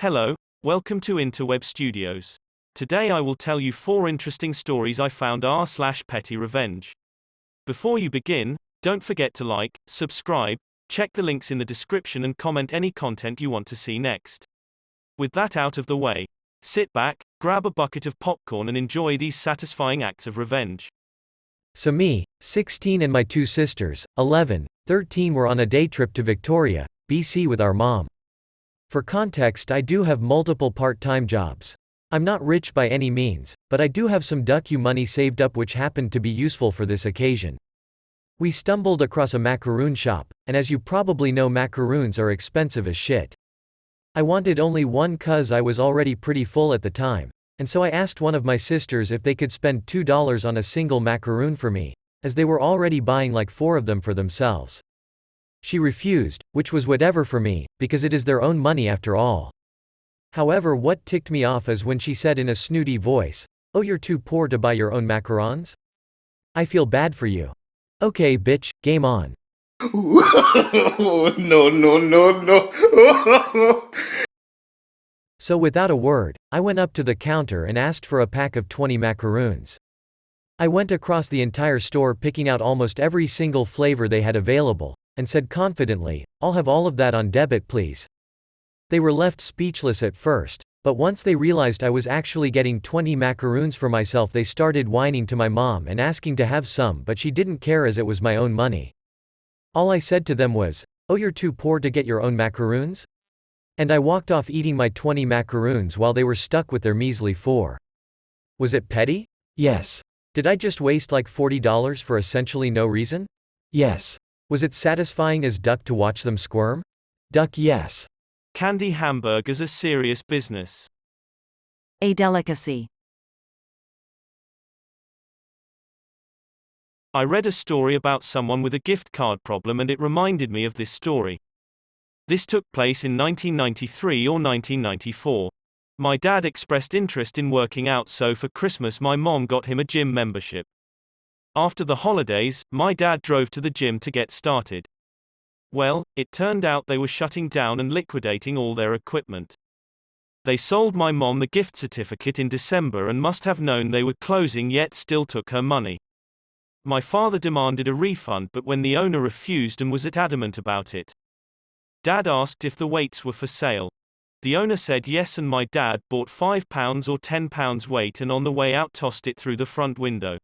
Hello, welcome to Interweb Studios. Today I will tell you 4 interesting stories I found r/PettyRevenge. Before you begin, don't forget to like, subscribe, check the links in the description and comment any content you want to see next. With that out of the way, sit back, grab a bucket of popcorn and enjoy these satisfying acts of revenge. So me, 16 and my 2 sisters, 11, 13 were on a day trip to Victoria, BC with our mom. For context, I do have multiple part-time jobs. I'm not rich by any means, but I do have some docu money saved up which happened to be useful for this occasion. We stumbled across a macaroon shop, and as you probably know, macaroons are expensive as shit. I wanted only one cuz I was already pretty full at the time, and so I asked one of my sisters if they could spend $2 on a single macaroon for me, as they were already buying like 4 of them for themselves. She refused, which was whatever for me, because it is their own money after all. However, what ticked me off is when she said in a snooty voice, "Oh, you're too poor to buy your own macarons? I feel bad for you. Okay, bitch, game on." No. So without a word, I went up to the counter and asked for a pack of 20 macaroons. I went across the entire store picking out almost every single flavor they had available, and said confidently, "I'll have all of that on debit, please." They were left speechless at first, but once they realized I was actually getting 20 macaroons for myself, they started whining to my mom and asking to have some, but she didn't care as it was my own money. All I said to them was, "Oh, you're too poor to get your own macaroons?" And I walked off eating my 20 macaroons while they were stuck with their measly 4. Was it petty? Yes. Did I just waste like $40 for essentially no reason? Yes. Was it satisfying as duck to watch them squirm? Duck, yes. Candy hamburgers are serious business. A delicacy. I read a story about someone with a gift card problem and it reminded me of this story. This took place in 1993 or 1994. My dad expressed interest in working out, so for Christmas my mom got him a gym membership. After the holidays, my dad drove to the gym to get started. Well, it turned out they were shutting down and liquidating all their equipment. They sold my mom the gift certificate in December and must have known they were closing, yet still took her money. My father demanded a refund, but when the owner refused and was adamant about it, Dad asked if the weights were for sale. The owner said yes, and my dad bought £5 or £10 weight and on the way out tossed it through the front window.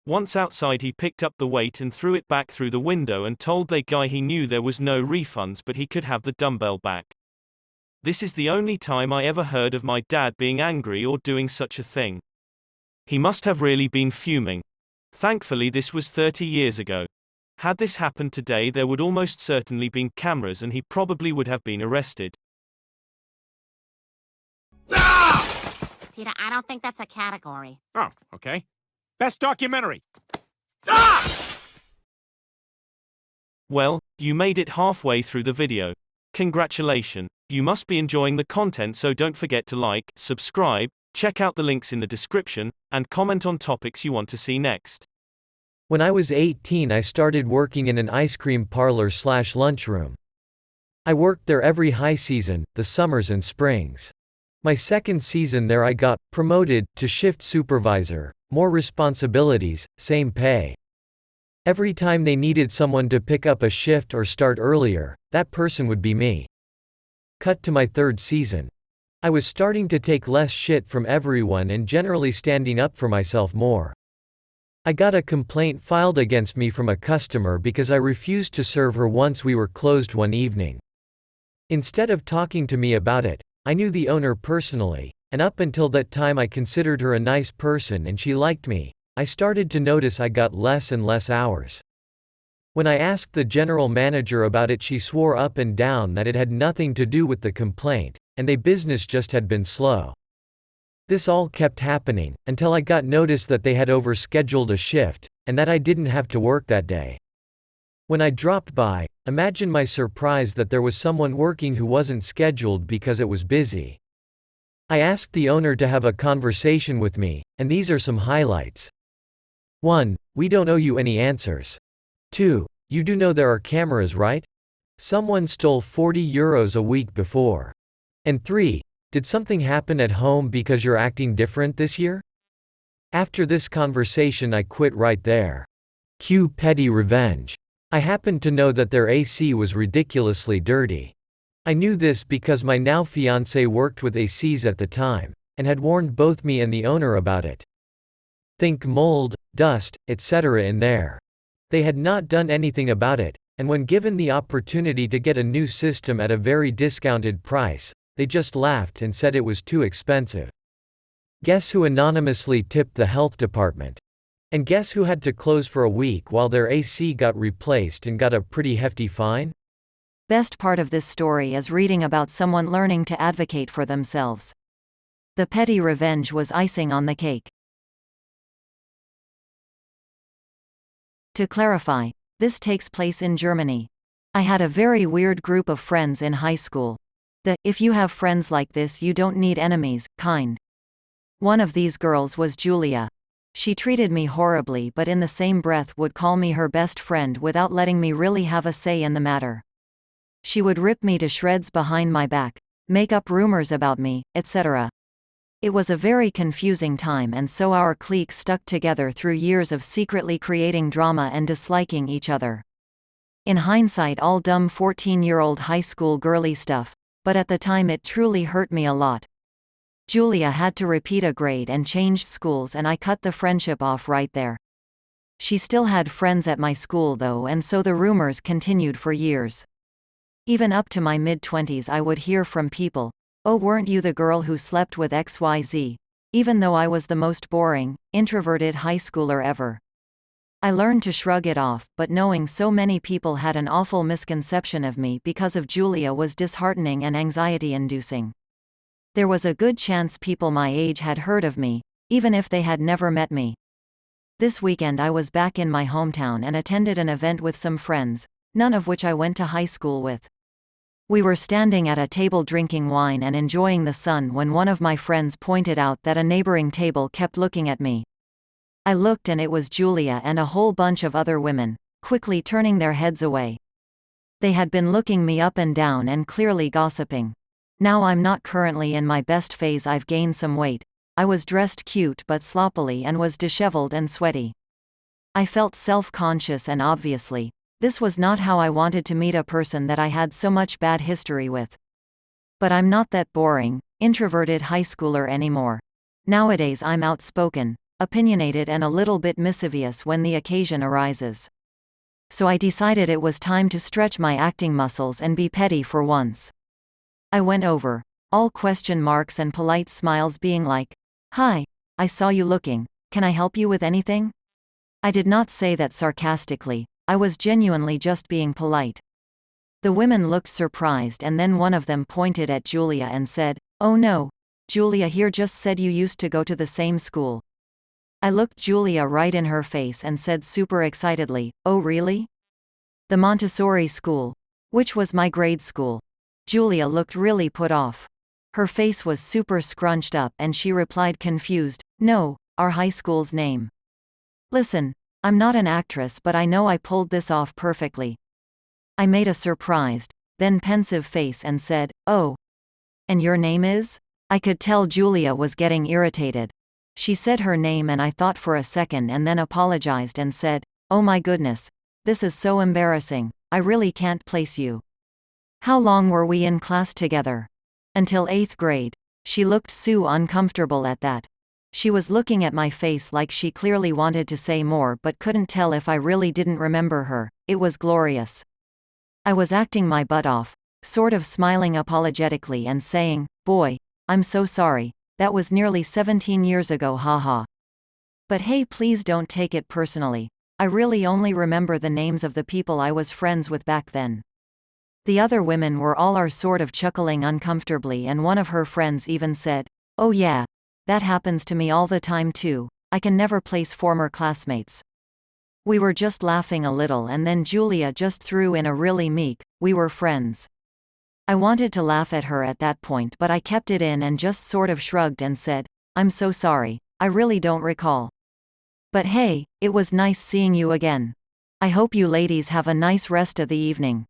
Once outside, he picked up the weight and threw it back through the window and told the guy he knew there was no refunds, but he could have the dumbbell back. This is the only time I ever heard of my dad being angry or doing such a thing. He must have really been fuming. Thankfully, this was 30 years ago. Had this happened today, there would almost certainly been cameras and he probably would have been arrested. Peter, I don't think that's a category. Oh, okay. Best documentary. Well, you made it halfway through the video. Congratulations. You must be enjoying the content, so don't forget to like, subscribe, check out the links in the description, and comment on topics you want to see next. When I was 18, I started working in an ice cream parlor/lunchroom. I worked there every high season, the summers and springs. My second season there I got promoted to shift supervisor, more responsibilities, same pay. Every time they needed someone to pick up a shift or start earlier, that person would be me. Cut to my third season. I was starting to take less shit from everyone and generally standing up for myself more. I got a complaint filed against me from a customer because I refused to serve her once we were closed one evening. Instead of talking to me about it, I knew the owner personally, and up until that time I considered her a nice person and she liked me. I started to notice I got less and less hours. When I asked the general manager about it, she swore up and down that it had nothing to do with the complaint, and the business just had been slow. This all kept happening, until I got notice that they had overscheduled a shift, and that I didn't have to work that day. When I dropped by, imagine my surprise that there was someone working who wasn't scheduled because it was busy. I asked the owner to have a conversation with me, and these are some highlights. 1. We don't owe you any answers. 2. You do know there are cameras, right? Someone stole €40 a week before. And 3. Did something happen at home because you're acting different this year? After this conversation I quit right there. Cue petty revenge. I happened to know that their AC was ridiculously dirty. I knew this because my now fiancé worked with ACs at the time, and had warned both me and the owner about it. Think mold, dust, etc. in there. They had not done anything about it, and when given the opportunity to get a new system at a very discounted price, they just laughed and said it was too expensive. Guess who anonymously tipped the health department? And guess who had to close for a week while their AC got replaced and got a pretty hefty fine? Best part of this story is reading about someone learning to advocate for themselves. The petty revenge was icing on the cake. To clarify, this takes place in Germany. I had a very weird group of friends in high school. If you have friends like this you don't need enemies, kind. One of these girls was Julia. She treated me horribly but in the same breath would call me her best friend without letting me really have a say in the matter. She would rip me to shreds behind my back, make up rumors about me, etc. It was a very confusing time and so our clique stuck together through years of secretly creating drama and disliking each other. In hindsight all dumb 14-year-old high school girly stuff, but at the time it truly hurt me a lot. Julia had to repeat a grade and changed schools and I cut the friendship off right there. She still had friends at my school though and so the rumors continued for years. Even up to my mid-20s I would hear from people, "Oh, weren't you the girl who slept with XYZ?" Even though I was the most boring, introverted high schooler ever. I learned to shrug it off, but knowing so many people had an awful misconception of me because of Julia was disheartening and anxiety-inducing. There was a good chance people my age had heard of me, even if they had never met me. This weekend I was back in my hometown and attended an event with some friends, none of which I went to high school with. We were standing at a table drinking wine and enjoying the sun when one of my friends pointed out that a neighboring table kept looking at me. I looked and it was Julia and a whole bunch of other women, quickly turning their heads away. They had been looking me up and down and clearly gossiping. Now I'm not currently in my best phase. I've gained some weight. I was dressed cute but sloppily and was disheveled and sweaty. I felt self-conscious and obviously, this was not how I wanted to meet a person that I had so much bad history with. But I'm not that boring, introverted high schooler anymore. Nowadays I'm outspoken, opinionated and a little bit mischievous when the occasion arises. So I decided it was time to stretch my acting muscles and be petty for once. I went over, all question marks and polite smiles being like, "Hi, I saw you looking, can I help you with anything?" I did not say that sarcastically, I was genuinely just being polite. The women looked surprised and then one of them pointed at Julia and said, "Oh no, Julia here just said you used to go to the same school." I looked Julia right in her face and said super excitedly, "Oh really? The Montessori school. Which was my grade school." Julia looked really put off. Her face was super scrunched up and she replied confused, "No, our high school's name." Listen, I'm not an actress but I know I pulled this off perfectly. I made a surprised, then pensive face and said, "Oh. And your name is?" I could tell Julia was getting irritated. She said her name and I thought for a second and then apologized and said, "Oh my goodness. This is so embarrassing, I really can't place you." How long were we in class together? Until 8th grade. She looked so uncomfortable at that. She was looking at my face like she clearly wanted to say more but couldn't tell if I really didn't remember her. It was glorious. I was acting my butt off, sort of smiling apologetically and saying, "Boy, I'm so sorry, that was nearly 17 years ago, haha. But hey, please don't take it personally. I really only remember the names of the people I was friends with back then." The other women were all are sort of chuckling uncomfortably and one of her friends even said, "Oh yeah, that happens to me all the time too, I can never place former classmates." We were just laughing a little and then Julia just threw in a really meek, "We were friends." I wanted to laugh at her at that point but I kept it in and just sort of shrugged and said, "I'm so sorry, I really don't recall. But hey, it was nice seeing you again. I hope you ladies have a nice rest of the evening."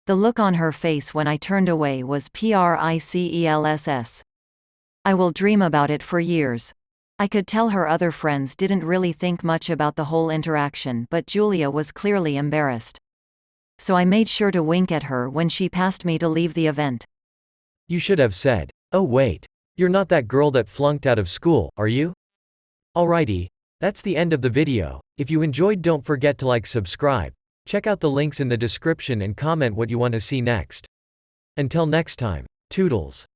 The look on her face when I turned away was priceless. I will dream about it for years. I could tell her other friends didn't really think much about the whole interaction, but Julia was clearly embarrassed. So I made sure to wink at her when she passed me to leave the event. You should have said, "Oh wait. You're not that girl that flunked out of school, are you?" Alrighty. That's the end of the video. If you enjoyed, don't forget to like, subscribe. Check out the links in the description and comment what you want to see next. Until next time, toodles.